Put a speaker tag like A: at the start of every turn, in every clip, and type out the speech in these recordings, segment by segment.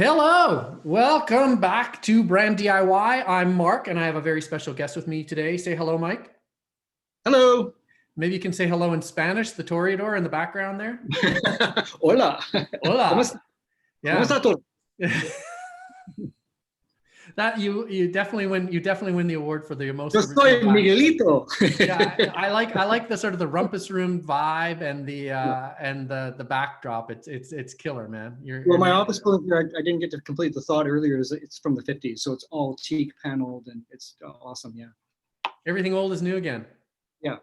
A: Hello, welcome back to Brand DIY. I'm Mark, and I have a very special guest with me today. Say hello, Mike.
B: Hello.
A: Maybe you can say hello in Spanish, the Toreador in the background there.
B: Hola.
A: Hola.
B: ¿Cómo está todo?
A: That you definitely win the award for the most.
B: Yo soy Miguelito.
A: Yeah, I like the sort of the rumpus room vibe and the backdrop. It's killer, man.
B: Well, my office building here, I didn't get to complete the thought earlier. It's from the 50s, so it's all teak paneled and it's awesome. Yeah.
A: Everything old is new again.
B: Yeah.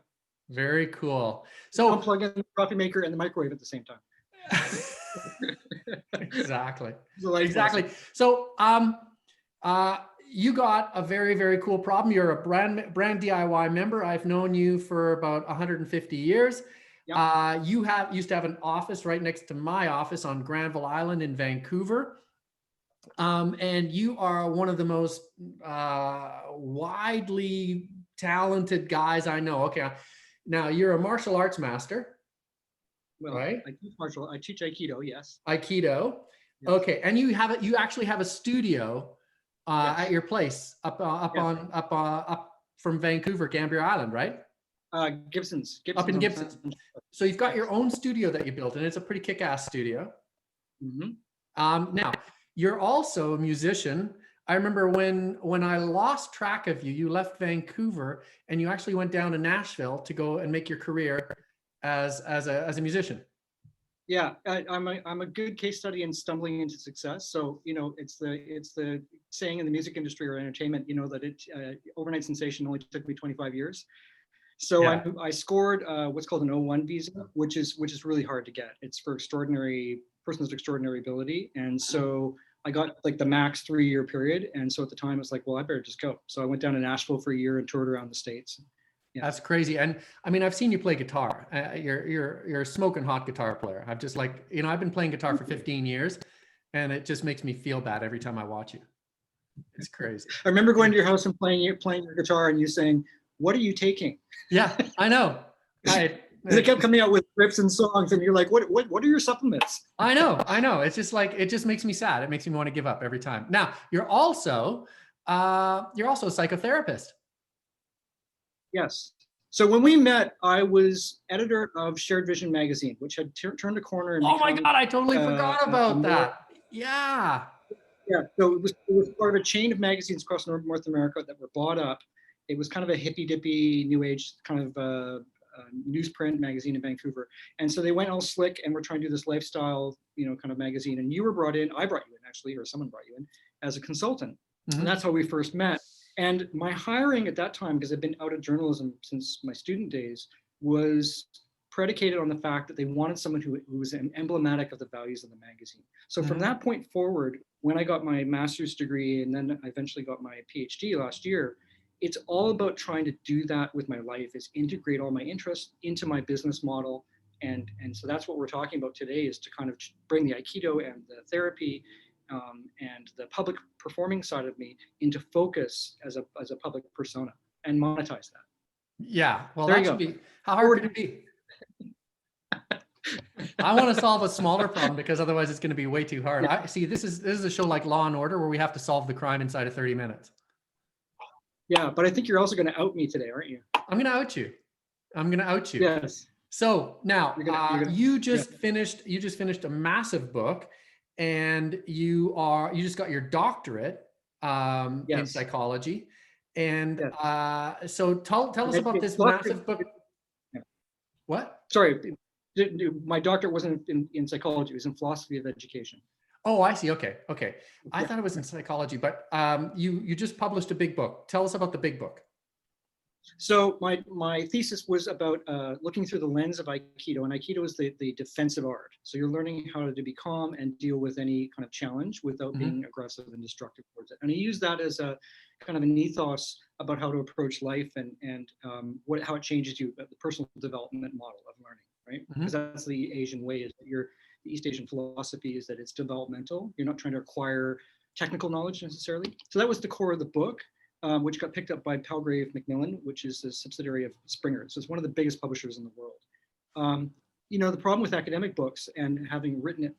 A: Very cool. So
B: I'll plug in the coffee maker and the microwave at the same time.
A: Exactly.
B: Exactly.
A: So you got a very, very cool problem. You're a brand DIY member. I've known you for about 150 years. Yep. You used to have an office right next to my office on Granville Island in Vancouver. And you are one of the most widely talented guys I know. Okay. Now you're a martial arts master.
B: Well, right? I teach Aikido, yes.
A: Aikido. Yes. Okay. And you actually have a studio yes. At your place up from Vancouver, Gambier Island, right?
B: Gibson's
A: up in Gibson's. So you've got your own studio that you built, and it's a pretty kick-ass studio.
B: Mm-hmm.
A: Now you're also a musician. I remember when I lost track of you, you left Vancouver and you actually went down to Nashville to go and make your career as a musician.
B: Yeah, I'm a good case study in stumbling into success. So, you know, it's the saying in the music industry or entertainment, you know, that overnight sensation only took me 25 years. So yeah. I scored what's called an O1 visa, which is really hard to get. It's for persons of extraordinary ability. And so I got like the max 3-year period. And so at the time I was like, well, I better just go. So I went down to Nashville for a year and toured around the States.
A: Yeah. That's crazy. And I mean, I've seen you play guitar. You're a smoking hot guitar player. I've just like, you know, I've been playing guitar for 15 years and it just makes me feel bad every time I watch you. It's crazy.
B: I remember going to your house and playing your guitar and you saying, what are you taking?
A: Yeah, I know.
B: They kept coming out with riffs and songs and you're like, what are your supplements?
A: I know. It's just like, it just makes me sad. It makes me want to give up every time. Now, you're also a psychotherapist.
B: Yes. So when we met, I was editor of Shared Vision magazine, which had turned a corner. And
A: oh my God, I totally forgot about that. Yeah.
B: Yeah. So it was part of a chain of magazines across North America that were bought up. It was kind of a hippy dippy new age kind of newsprint magazine in Vancouver. And so they went all slick and we're trying to do this lifestyle, you know, kind of magazine. And you were brought in, I brought you in actually, or someone brought you in as a consultant. Mm-hmm. And that's how we first met. And my hiring at that time, because I've been out of journalism since my student days, was predicated on the fact that they wanted someone who was emblematic of the values of the magazine. So from that point forward, when I got my master's degree and then I eventually got my PhD last year, it's all about trying to do that with my life, is integrate all my interests into my business model. And so that's what we're talking about today, is to kind of bring the Aikido and the therapy and the public performing side of me into focus as a public persona and monetize that.
A: Yeah, well, that should be, how hard could it be? I want to solve a smaller problem because otherwise it's going to be way too hard. I see this is a show like Law and Order where we have to solve the crime inside of 30 minutes.
B: Yeah, but I think you're also going to out me today, aren't you?
A: I'm going to out you.
B: Yes.
A: So now you just finished a massive book. And you just got your doctorate in psychology. And so tell us about this massive book.
B: Yeah.
A: What?
B: Sorry, my doctorate wasn't in psychology, it was in philosophy of education.
A: Oh, I see. Okay. I thought it was in psychology, but you just published a big book. Tell us about the big book.
B: So my thesis was about looking through the lens of Aikido, and Aikido is the defensive art. So you're learning how to be calm and deal with any kind of challenge without being aggressive and destructive towards it. And I use that as a kind of an ethos about how to approach life and how it changes you, the personal development model of learning, right? Because that's the Asian way, is that the East Asian philosophy is that it's developmental. You're not trying to acquire technical knowledge necessarily. So that was the core of the book. Which got picked up by Palgrave Macmillan, which is a subsidiary of Springer. So it's one of the biggest publishers in the world. You know, the problem with academic books and having written it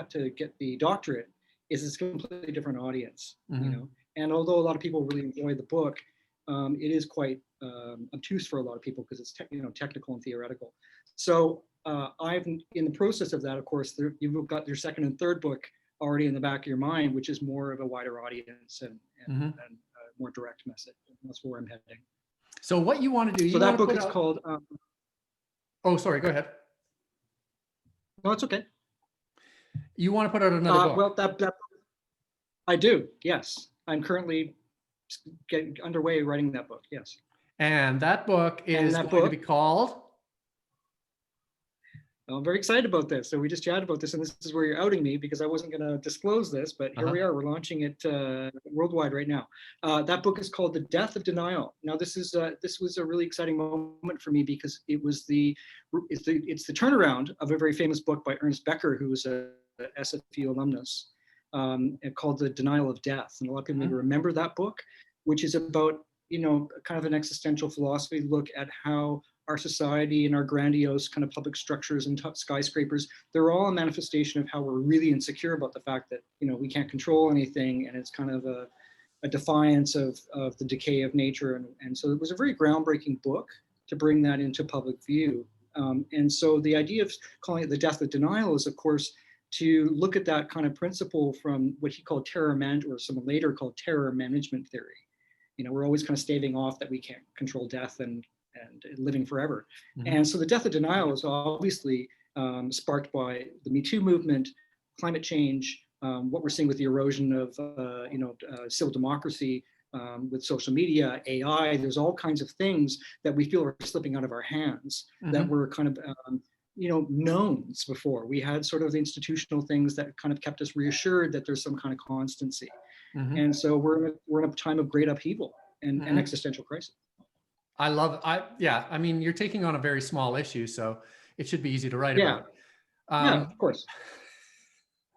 B: to get the doctorate is it's a completely different audience,
A: Mm-hmm.
B: you know. And although a lot of people really enjoy the book, it is quite obtuse for a lot of people because it's technical and theoretical. So I've in the process of that, of course, you've got your second and third book already in the back of your mind, which is more of a wider audience and more direct message. And that's where I'm heading.
A: So what you want to do?
B: So that book is called.
A: Oh, sorry. Go ahead.
B: No, it's okay.
A: You want to put out another book?
B: Well, that I do. Yes, I'm currently getting underway writing that book. Yes.
A: And that book is going to be called.
B: I'm very excited about this. So we just chatted about this, and this is where you're outing me because I wasn't going to disclose this, but here we are. We're launching it worldwide right now. That book is called The Death of Denial. Now, this was a really exciting moment for me because it's the turnaround of a very famous book by Ernest Becker, who was a SFU alumnus, called The Denial of Death. And a lot of people maybe remember that book, which is about, kind of an existential philosophy look at how our society and our grandiose kind of public structures and skyscrapers, they're all a manifestation of how we're really insecure about the fact that, we can't control anything. And it's kind of a defiance of the decay of nature. And so it was a very groundbreaking book to bring that into public view. And so the idea of calling it The Death of Denial is, of course, to look at that kind of principle from what he called terror management, or someone later called terror management theory. We're always kind of staving off that we can't control death and living forever. And so the death of denial is obviously sparked by the Me Too movement, climate change, what we're seeing with the erosion of civil democracy, with social media, AI. There's all kinds of things that we feel are slipping out of our hands that were kind of knowns before. We had sort of the institutional things that kind of kept us reassured that there's some kind of constancy. And so we're in a time of great upheaval and existential crisis.
A: I love it. I mean, you're taking on a very small issue, so it should be easy to write about.
B: Yeah, of course.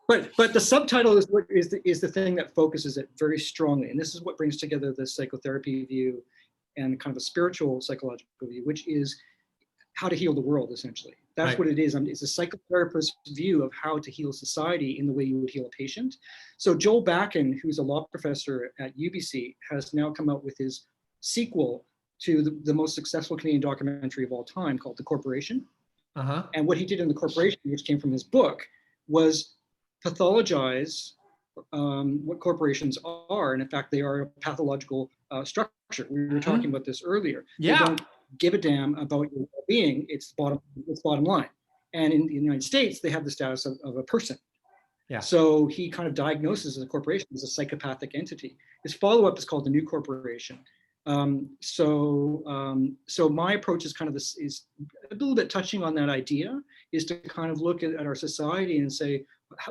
B: But the subtitle is the thing that focuses it very strongly, and this is what brings together the psychotherapy view and kind of a spiritual psychological view, which is how to heal the world. Essentially, that's what it is. It's a psychotherapist's view of how to heal society in the way you would heal a patient. So Joel Bakken, who's a law professor at UBC, has now come out with his sequel to the most successful Canadian documentary of all time called The Corporation. And what he did in The Corporation, which came from his book, was pathologize what corporations are. And in fact, they are a pathological structure. We were talking about this earlier. They don't give a damn about your well-being. It's bottom line. And in the United States, they have the status of a person. So he kind of diagnoses the corporation as a psychopathic entity. His follow-up is called The New Corporation. So my approach is kind of this, is a little bit touching on that idea, is to kind of look at our society and say,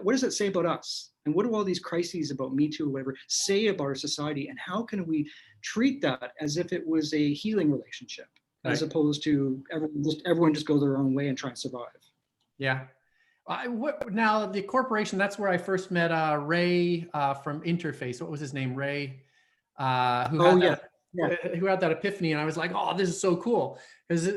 B: what does it say about us? And what do all these crises about Me Too or whatever say about our society? And how can we treat that as if it was a healing relationship, as opposed to everyone just go their own way and try and survive?
A: Now the corporation, that's where I first met Ray from Interface. What was his name? Ray, who had that epiphany, and I was like, oh, this is so cool. Because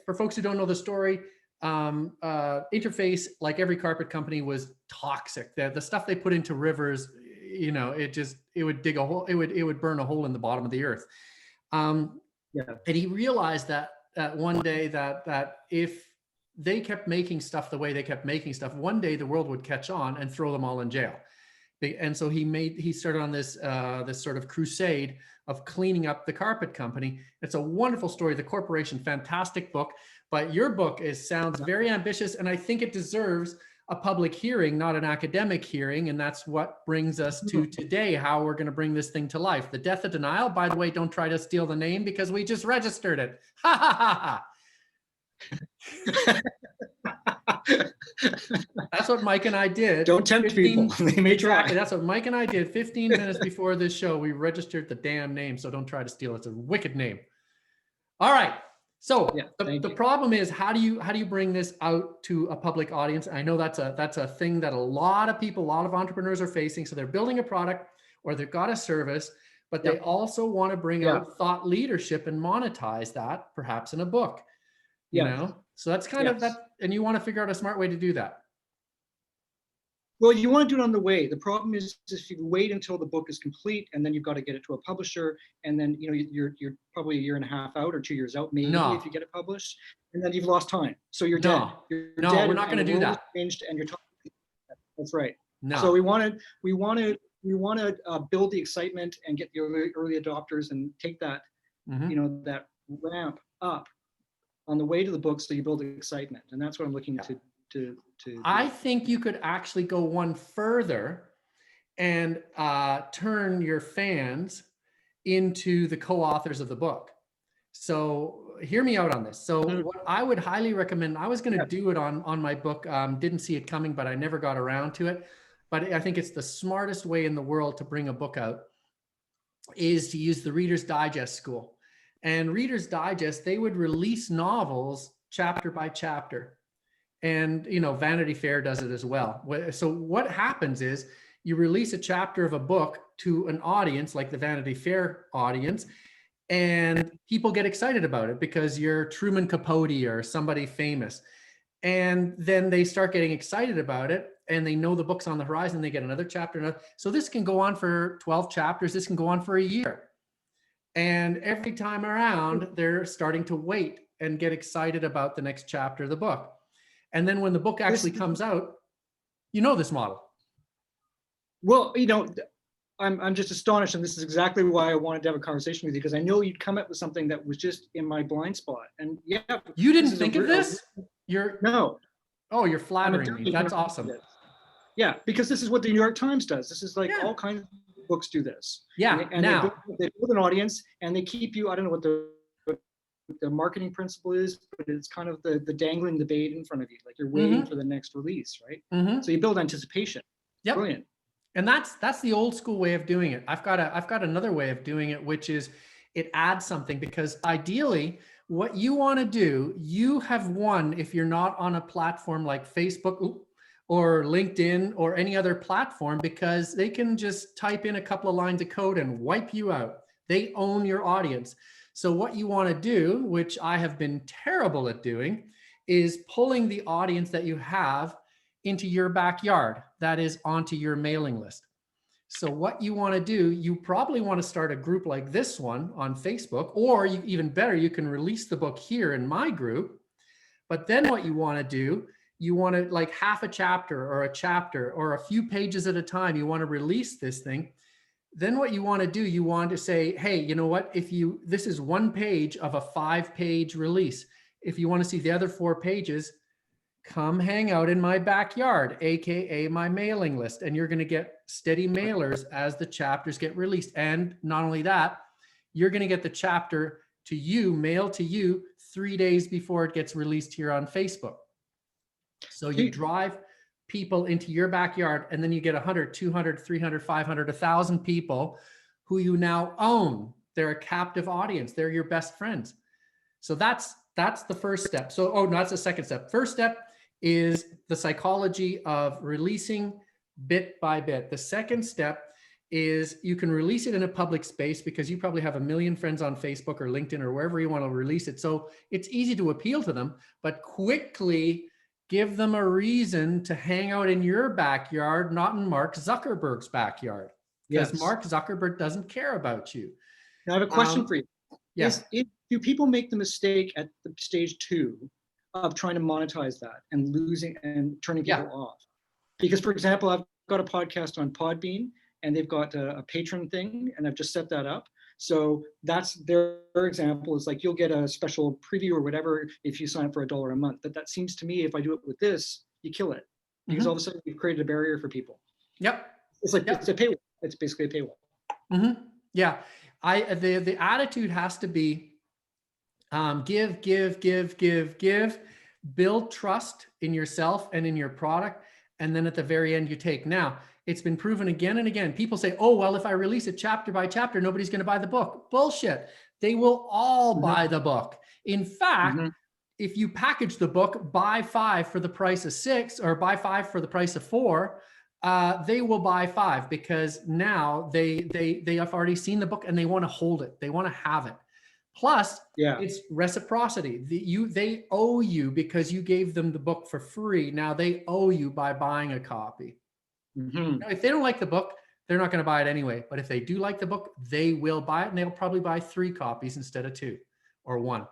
A: for folks who don't know the story, Interface, like every carpet company, was toxic. The stuff they put into rivers, it would dig a hole, it would burn a hole in the bottom of the earth. And he realized that one day that if they kept making stuff the way they kept making stuff, one day the world would catch on and throw them all in jail. And so he started on this sort of crusade of cleaning up the carpet company. It's a wonderful story. The Corporation, fantastic book, but your book sounds very ambitious, and I think it deserves a public hearing, not an academic hearing. And that's what brings us to today, how we're going to bring this thing to life. The Death of Denial, by the way, don't try to steal the name because we just registered it. Ha ha ha ha. That's what Mike and I did.
B: Don't tempt people. They may try.
A: That's what Mike and I did 15 minutes before this show. We registered the damn name, so don't try to steal it. It's a wicked name. All right. So the problem is, how do you bring this out to a public audience? I know that's a thing that a lot of people, a lot of entrepreneurs are facing. So they're building a product or they've got a service, but they also want to bring out thought leadership and monetize that perhaps in a book. You know, so that's kind of that, and you want to figure out a smart way to do that.
B: Well, you want to do it on the way. The problem is if you wait until the book is complete and then you've got to get it to a publisher, and then you're probably a year and a half out or 2 years out, maybe if you get it published, and then you've lost time. So you're dead. You're dead.
A: We're not going to do that.
B: Changed and you're talking. That's right.
A: No.
B: So we want to build the excitement and get the early adopters and take that that ramp up on the way to the book, so you build excitement, and that's what I'm looking to. I
A: think you could actually go one further and turn your fans into the co-authors of the book. So hear me out on this. So what I would highly recommend, I was going to do it on my book, didn't see it coming, but I never got around to it. But I think it's the smartest way in the world to bring a book out is to use the Reader's Digest school. And Reader's Digest, they would release novels chapter by chapter. And, Vanity Fair does it as well. So what happens is you release a chapter of a book to an audience like the Vanity Fair audience, and people get excited about it because you're Truman Capote or somebody famous. And then they start getting excited about it, and they know the book's on the horizon. They get another chapter. So this can go on for 12 chapters. This can go on for a year. And every time around, they're starting to wait and get excited about the next chapter of the book. And then when the book actually comes out, this model.
B: Well, I'm just astonished, and this is exactly why I wanted to have a conversation with you, because I know you'd come up with something that was just in my blind spot. And yeah,
A: you didn't think of this?
B: No.
A: Oh, you're flattering me. That's awesome.
B: Yeah, because this is what the New York Times does. This is like all kinds of books do this.
A: Yeah.
B: And they build an audience, and they keep you. I don't know what the marketing principle is, but it's kind of the dangling the bait in front of you, like you're waiting for the next release, right? So you build anticipation.
A: Yep.
B: Brilliant.
A: And that's the old school way of doing it. I've got another way of doing it, which is it adds something, because ideally what you want to do, you have won if you're not on a platform like Facebook or LinkedIn or any other platform, because they can just type in a couple of lines of code and wipe you out. They own your audience. So what you want to do, which I have been terrible at doing, is pulling the audience that you have into your backyard, that is onto your mailing list. So what you want to do, you probably want to start a group like this one on Facebook, or even better, you can release the book here in my group. But then what you want to do, you want to, like, half a chapter or a few pages at a time, you want to release this thing. Then what you want to do, you want to say, hey, you know what? This is one page of a 5-page release. If you want to see the other 4 pages, come hang out in my backyard, AKA my mailing list. And you're going to get steady mailers as the chapters get released. And not only that, you're going to get the chapter to you, mailed to you 3 days before it gets released here on Facebook. So you drive people into your backyard, and then you get 100, 200, 300, 500, 1,000 people who you now own. They're a captive audience. They're your best friends. So that's the first step. So, that's the second step. First step is the psychology of releasing bit by bit. The second step is you can release it in a public space, because you probably have 1 million friends on Facebook or LinkedIn or wherever you want to release it. So it's easy to appeal to them, but quickly give them a reason to hang out in your backyard, not in Mark Zuckerberg's backyard, because Mark Zuckerberg doesn't care about you.
B: Now I have a question for you.
A: Yes.
B: Do people make the mistake at the stage 2 of trying to monetize that and losing and turning people off? Because, for example, I've got a podcast on Podbean, and they've got a patron thing, and I've just set that up. So that's their example, is like, you'll get a special preview or whatever if you sign up for $1 a month. But that seems to me, if I do it with this, you kill it, because all of a sudden you've created a barrier for people. Yep. It's like it's a paywall. It's basically a paywall.
A: Yeah. The attitude has to be give, build trust in yourself and in your product. And then at the very end, you take. Now, it's been proven again and again. People say, oh, well, if I release it chapter by chapter, nobody's going to buy the book. Bullshit. They will all buy the book. In fact, if you package the book, buy 5 for the price of 6, or buy 5 for the price of 4, they will buy 5, because now they have already seen the book and they want to hold it. They want to have it. Plus, it's reciprocity. They owe you because you gave them the book for free. Now they owe you by buying a copy.
B: Mm-hmm.
A: Now, if they don't like the book, they're not going to buy it anyway. But if they do like the book, they will buy it, and they'll probably buy 3 copies instead of 2 or 1.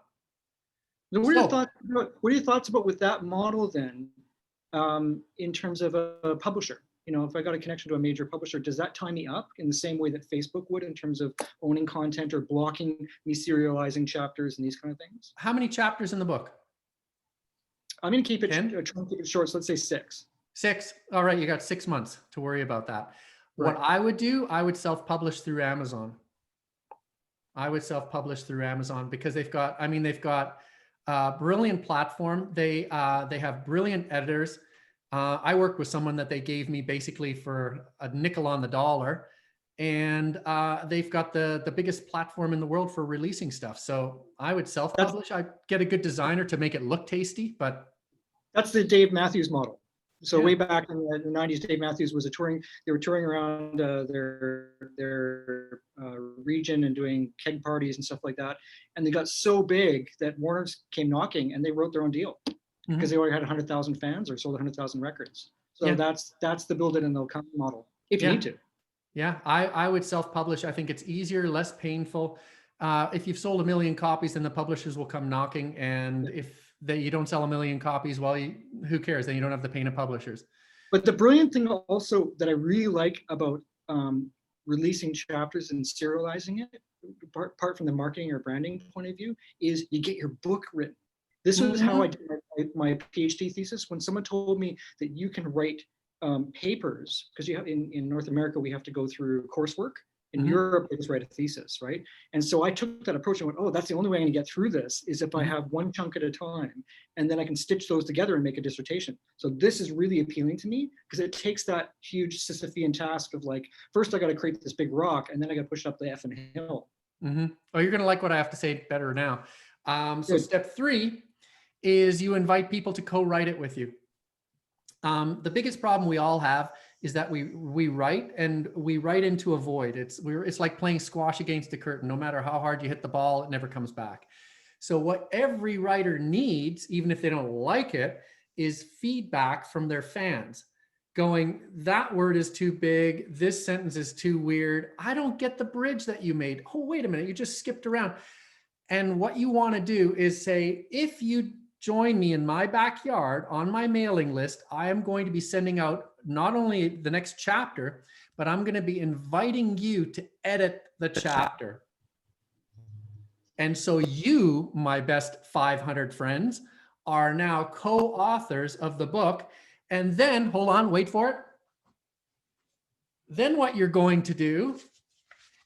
B: So what are your thoughts about with that model then, in terms of a publisher? You know, if I got a connection to a major publisher, does that tie me up in the same way that Facebook would in terms of owning content or blocking me serializing chapters and these kind of things?
A: How many chapters in the book?
B: I'm going to keep it,
A: 10?
B: try and keep it short. So let's say 6.
A: 6. All right, you got 6 months to worry about that.
B: Right.
A: What I would do, I would self-publish through Amazon. I would self-publish through Amazon because they've got a brilliant platform. They have brilliant editors. I worked with someone that they gave me basically for a nickel on the dollar, and they've got the biggest platform in the world for releasing stuff. So I would self-publish. I'd get a good designer to make it look tasty, but
B: that's the Dave Matthews model. So
A: yeah.
B: way back in the 90s, Dave Matthews was they were touring around their region and doing keg parties and stuff like that. And they got so big that Warner's came knocking and they wrote their own deal because they already had 100,000 fans or sold 100,000 records. So that's the build it and they'll come model if you need to.
A: Yeah, I would self-publish. I think it's easier, less painful. If you've sold 1 million copies, then the publishers will come knocking. And if you don't sell 1 million copies, well, who cares? Then you don't have the pain of publishers.
B: But the brilliant thing also that I really like about releasing chapters and serializing it, apart from the marketing or branding point of view, is you get your book written. This was how I did my PhD thesis. When someone told me that you can write papers, because you have in North America, we have to go through coursework. In Europe, they just write a thesis, right? And so I took that approach and went, oh, that's the only way I'm gonna get through this is if I have one chunk at a time, and then I can stitch those together and make a dissertation. So this is really appealing to me because it takes that huge Sisyphean task of like, first I gotta create this big rock and then I gotta push it up the effing hill.
A: Oh, you're gonna like what I have to say better now. So step 3 is you invite people to co-write it with you. The biggest problem we all have is that we write and we write into a void. It's like playing squash against a curtain. No matter how hard you hit the ball, it never comes back. So what every writer needs, even if they don't like it, is feedback from their fans going, that word is too big. This sentence is too weird. I don't get the bridge that you made. Oh, wait a minute. You just skipped around. And what you want to do is say, if you join me in my backyard on my mailing list, I am going to be sending out not only the next chapter, but I'm going to be inviting you to edit the chapter. And so you, my best 500 friends, are now co-authors of the book. And then, hold on, wait for it. Then what you're going to do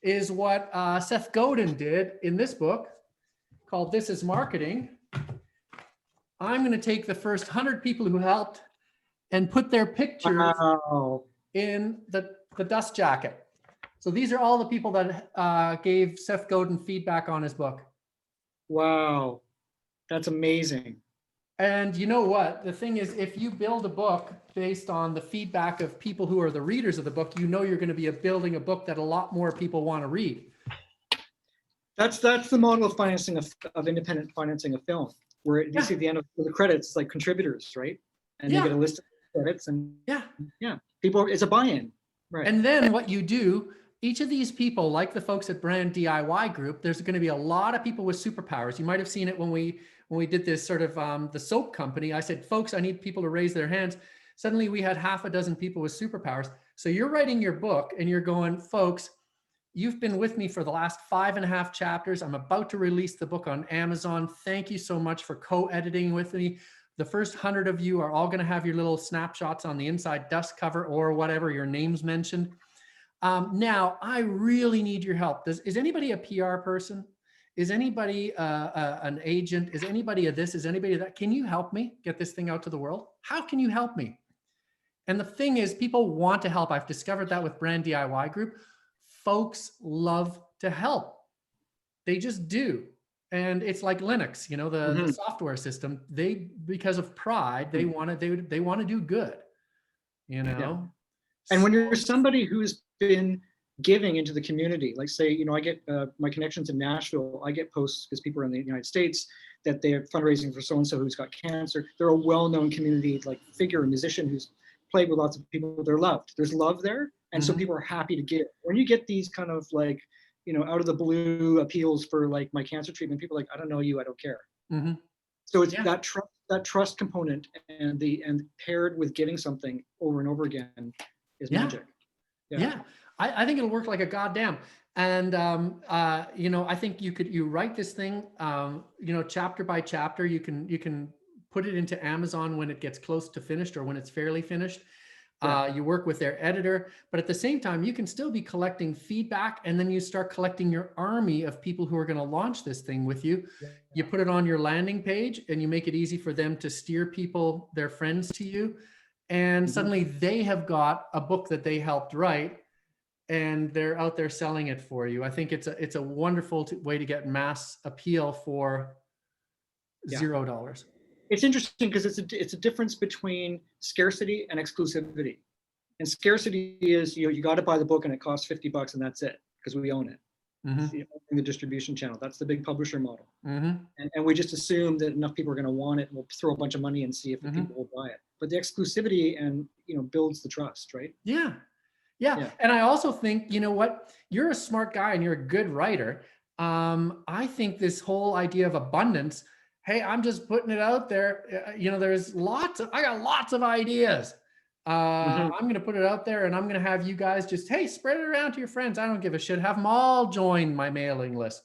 A: is what Seth Godin did in this book called This is Marketing. I'm going to take the first 100 people who helped and put their pictures in the dust jacket. So these are all the people that gave Seth Godin feedback on his book.
B: Wow, that's amazing.
A: And you know what? The thing is, if you build a book based on the feedback of people who are the readers of the book, you know you're going to be building a book that a lot more people want to read.
B: That's the model of financing of independent financing of film, where you see at the end of the credits, it's like contributors, right? And you get a list of credits and people, it's a buy-in. Right.
A: And then what you do, each of these people, like the folks at Brand DIY Group, there's going to be a lot of people with superpowers. You might have seen it when we did this sort of the soap company. I said, folks, I need people to raise their hands. Suddenly we had half a dozen people with superpowers. So you're writing your book and you're going, folks, you've been with me for the last 5.5 chapters. I'm about to release the book on Amazon. Thank you so much for co-editing with me. The first 100 of you are all going to have your little snapshots on the inside dust cover or whatever your name's mentioned. Now, I really need your help. Is anybody a PR person? Is anybody an agent? Is anybody a this? Is anybody that? Can you help me get this thing out to the world? How can you help me? And the thing is, people want to help. I've discovered that with Brand DIY Group. Folks love to help. They just do. And it's like Linux, you know, the software system. They, because of pride, they want to do good, you know.
B: Yeah. And when you're somebody who's been giving into the community, like say, you know, I get my connections in Nashville, I get posts because people are in the United States that they are fundraising for so-and-so who's got cancer. They're a well-known community like figure, a musician who's played with lots of people. They're loved. There's love there. And so people are happy to give. When you get these kind of like, out of the blue appeals for like my cancer treatment, people are like, I don't know you, I don't care. So it's that trust component and paired with giving something over and over again is magic.
A: Yeah. I think it'll work like a goddamn. And, I think you write this thing, chapter by chapter, you can put it into Amazon when it gets close to finished or when it's fairly finished. You work with their editor, but at the same time, you can still be collecting feedback, and then you start collecting your army of people who are going to launch this thing with you. You put it on your landing page and you make it easy for them to steer people, their friends, to you. And suddenly they have got a book that they helped write and they're out there selling it for you. I think it's a wonderful way to get mass appeal for $0.
B: It's interesting because it's a difference between scarcity and exclusivity. And scarcity is, you got to buy the book and it costs $50 and that's it because we own it. The distribution channel. That's the big publisher model. And we just assume that enough people are going to want it and we'll throw a bunch of money and see if the people will buy it. But the exclusivity and builds the trust, right? Yeah. And I also think, you're a smart guy and you're a good writer. I think this whole idea of abundance, hey, I'm just putting it out there. I got lots of ideas. I'm going to put it out there and I'm going to have you guys just, hey, spread it around to your friends. I don't give a shit. Have them all join my mailing list.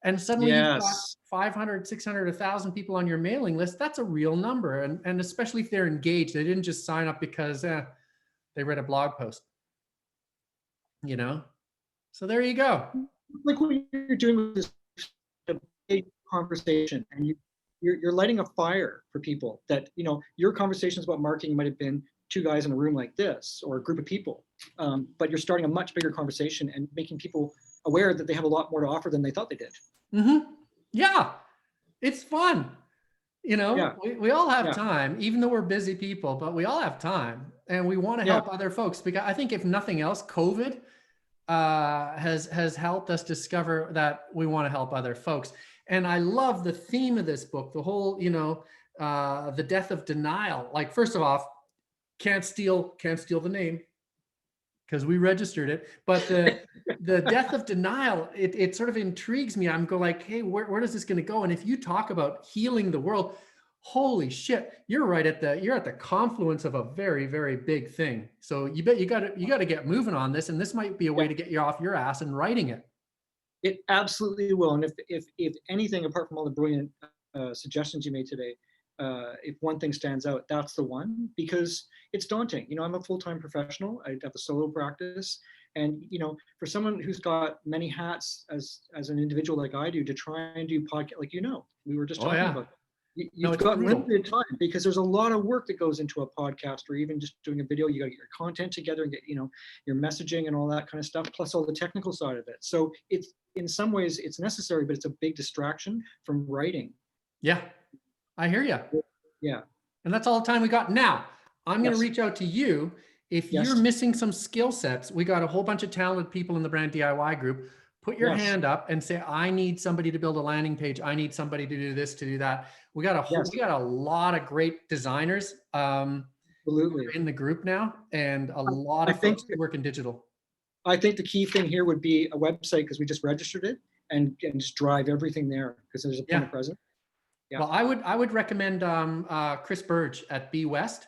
B: And suddenly you've got 500, 600, 1,000 people on your mailing list. That's a real number. And especially if they're engaged, they didn't just sign up because they read a blog post, So there you go. Like what you're doing with this big conversation, and you're lighting a fire for people that, your conversations about marketing might have been two guys in a room like this or a group of people, but you're starting a much bigger conversation and making people aware that they have a lot more to offer than they thought they did.
A: Yeah, it's fun. We all have time, even though we're busy people, but we all have time and we want to help other folks, because I think if nothing else, COVID has helped us discover that we want to help other folks. And I love the theme of this book, the whole, the death of denial. Like, first of all, can't steal the name because we registered it. But the death of denial, it sort of intrigues me. I'm going like, hey, where is this going to go? And if you talk about healing the world, holy shit, you're at the confluence of a very, very big thing. So you got to get moving on this. And this might be a way to get you off your ass and writing it.
B: It absolutely will. And if anything, apart from all the brilliant suggestions you made today, if one thing stands out, that's the one, because it's daunting. I'm a full-time professional. I have a solo practice. And, for someone who's got many hats as an individual like I do, to try and do podcast, like, we were just talking about, you've got limited time because there's a lot of work that goes into a podcast, or even just doing a video. You got to get your content together and get, your messaging and all that kind of stuff, plus all the technical side of it. So it's, in some ways it's necessary, but it's a big distraction from writing. Yeah, I hear you. Yeah. And that's all the time we got. Now, I'm going to reach out to you. If you're missing some skill sets, we got a whole bunch of talented people in the Brand DIY group. Put your hand up and say, I need somebody to build a landing page. I need somebody to do this, to do that. We got a lot of great designers absolutely in the group now, and a lot of folks who work in digital. I think the key thing here would be a website, because we just registered it, and just drive everything there, because there's a point of presence. Yeah. Well, I would recommend Chris Burge at Be West,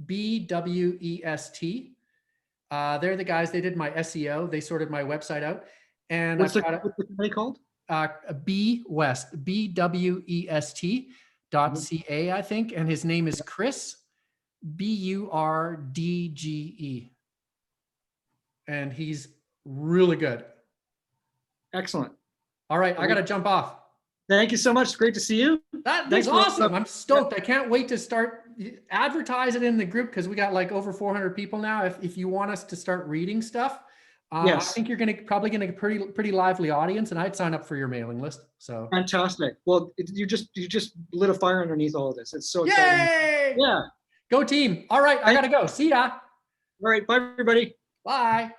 B: BWEST. They're the guys. They did my SEO. They sorted my website out. And what's the company called? Be West, BWEST.ca, I think. And his name is Chris, BURDGE. And he's really good. Excellent. All right, I got to jump off. Thank you so much. It's great to see you. That's awesome. I'm stoked. I can't wait to start advertise it in the group, because we got like over 400 people now. If you want us to start reading stuff, I think you're probably going to get a pretty lively audience, and I'd sign up for your mailing list. So fantastic. Well, you just lit a fire underneath all of this. It's so exciting. Yay! Yeah. Go team. All right, I got to go. See ya. All right. Bye, everybody. Bye.